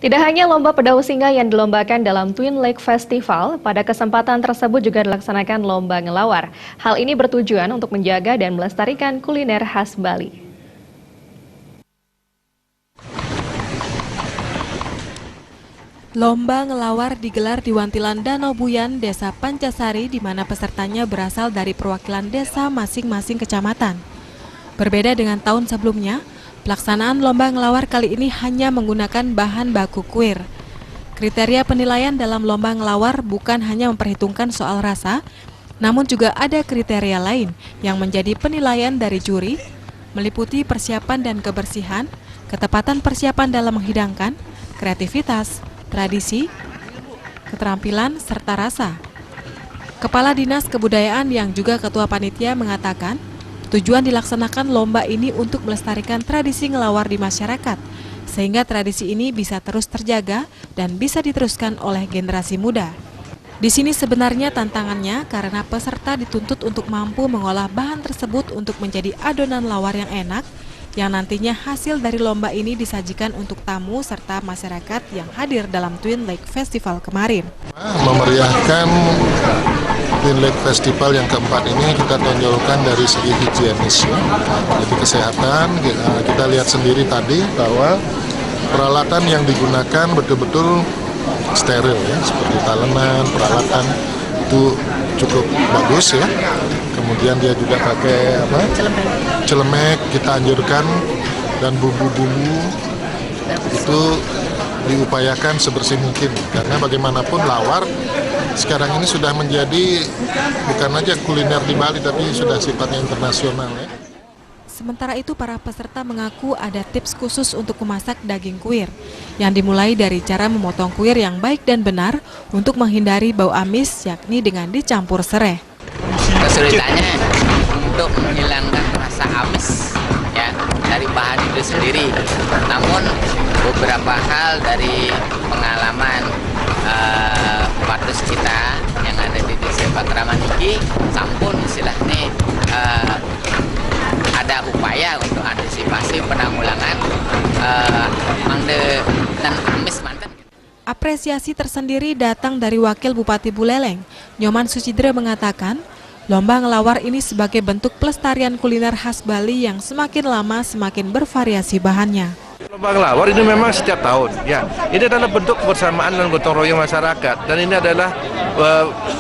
Tidak hanya lomba pedau singa yang dilombakan dalam Twin Lake Festival, pada kesempatan tersebut juga dilaksanakan lomba ngelawar. Hal ini bertujuan untuk menjaga dan melestarikan kuliner khas Bali. Lomba ngelawar digelar di Wantilan Danau Buyan, Desa Pancasari, di mana pesertanya berasal dari perwakilan desa masing-masing kecamatan. Berbeda dengan tahun sebelumnya, pelaksanaan lomba ngelawar kali ini hanya menggunakan bahan baku kuir. Kriteria penilaian dalam lomba ngelawar bukan hanya memperhitungkan soal rasa, namun juga ada kriteria lain yang menjadi penilaian dari juri, meliputi persiapan dan kebersihan, ketepatan persiapan dalam menghidangkan, kreativitas, tradisi, keterampilan, serta rasa. Kepala Dinas Kebudayaan yang juga Ketua Panitia mengatakan, tujuan dilaksanakan lomba ini untuk melestarikan tradisi ngelawar di masyarakat, sehingga tradisi ini bisa terus terjaga dan bisa diteruskan oleh generasi muda. Di sini sebenarnya tantangannya karena peserta dituntut untuk mampu mengolah bahan tersebut untuk menjadi adonan lawar yang enak, yang nantinya hasil dari lomba ini disajikan untuk tamu serta masyarakat yang hadir dalam Twin Lake Festival kemarin. Memeriahkan Twin Lake Festival yang keempat ini kita tonjolkan dari segi higienis, ya. Jadi kesehatan, kita lihat sendiri tadi bahwa peralatan yang digunakan betul-betul steril, ya, seperti talenan, peralatan itu cukup bagus, ya. Kemudian dia juga pakai celemek, kita anjurkan, dan bumbu-bumbu itu diupayakan sebersih mungkin, karena bagaimanapun lawar sekarang ini sudah menjadi bukan aja kuliner di Bali tapi sudah sifatnya internasional, ya. Sementara itu para peserta mengaku ada tips khusus untuk memasak daging kuir, yang dimulai dari cara memotong kuir yang baik dan benar untuk menghindari bau amis, yakni dengan dicampur sereh. Kesulitannya untuk menghilangkan rasa amis, ya, dari bahan itu sendiri. Namun beberapa hal dari pengalaman patus kita yang ada di Desa Pakraman ini, sampun istilahnya ada upaya untuk antisipasi penanggulangan mangde dan amis mantan. Apresiasi tersendiri datang dari Wakil Bupati Buleleng, Nyoman Sucidre, mengatakan, lomba ngelawar ini sebagai bentuk pelestarian kuliner khas Bali yang semakin lama semakin bervariasi bahannya. Lomba ngelawar ini memang setiap tahun, ya. Ini adalah bentuk kebersamaan dan gotong royong masyarakat, dan ini adalah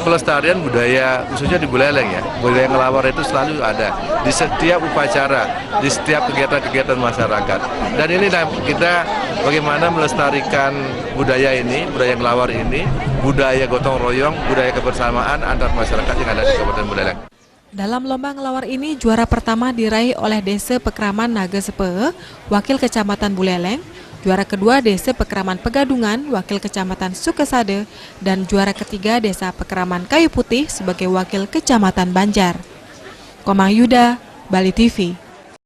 pelestarian budaya, khususnya di Buleleng, ya. Budaya ngelawar itu selalu ada di setiap upacara, di setiap kegiatan-kegiatan masyarakat. Dan ini kita bagaimana melestarikan budaya ini, budaya ngelawar ini, budaya gotong royong, budaya kebersamaan antar masyarakat yang ada di Kabupaten Buleleng. Dalam lomba ngelawar ini, juara pertama diraih oleh Desa Pekraman Naga Sepe, Wakil Kecamatan Buleleng, juara kedua Desa Pekraman Pegadungan, Wakil Kecamatan Sukesade, dan juara ketiga Desa Pekraman Kayu Putih sebagai Wakil Kecamatan Banjar. Komang Yuda, Bali TV.